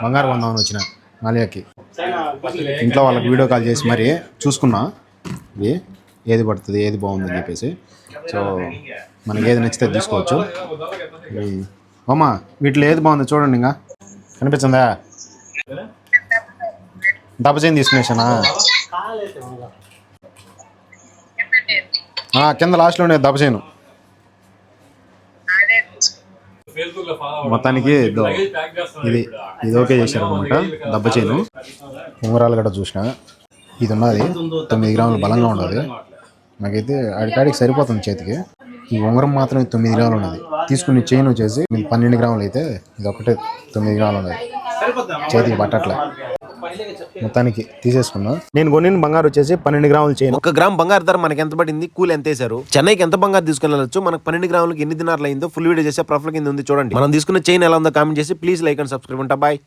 బంగారు కొందామని వచ్చిన మాలియాకి. ఇంట్లో వాళ్ళకి వీడియో కాల్ చేసి మరి చూసుకున్నా ఇది ఏది పడుతుంది ఏది బాగుందని చెప్పేసి. సో మనకి ఏది నచ్చితే తీసుకోవచ్చు. అమ్మా వీటిలో ఏది బాగుంది చూడండి. ఇంకా కనిపించిందా? దెబ్బచేని తీసుకునేసానా? కింద లాస్ట్లోనే దెబ్బచేను. మొత్తానికి ఇది ఓకే చేశారు అనమాట. దెబ్బచేను ఉంగరాలు గట్రా చూసిన. ఇది ఉన్నది 9 గ్రాములు బలంగా ఉన్నది. నాకైతే ఆడికాడికి సరిపోతుంది చేతికి. ఈ ఉంగరం మాత్రం 9 గ్రాములు ఉన్నది. తీసుకుని చైన్ వచ్చేసి 12 గ్రాములు అయితే ఇది ఒకటే 9 గ్రాములు ఉన్నది. చేతికి పట్టట్లే. మొత్తానికి తీసేసుకున్నా. నేను కొనిన బంగారు వచ్చేసి 12 గ్రాములు చైన్. 1 గ్రామ్ బంగారు ధర మనకి ఎంత పడింది, కూలి ఎంత వేశారు, చెన్నైకి ఎంత బంగారు తీసుకుని వెళ్ళొచ్చు, మనకు 12 గ్రాములకి ఎన్ని దినార్లు అయిందో ఫుల్ వీడియో చేసే ప్రొఫైల్ కింద ఉంది చూడండి. మనం తీసుకున్న చైన్ ఎలా ఉందో కామెంట్ చేసి ప్లీజ్ లైక్ అండ్ సబ్స్క్రైబ్. ఉంటా బాయ్.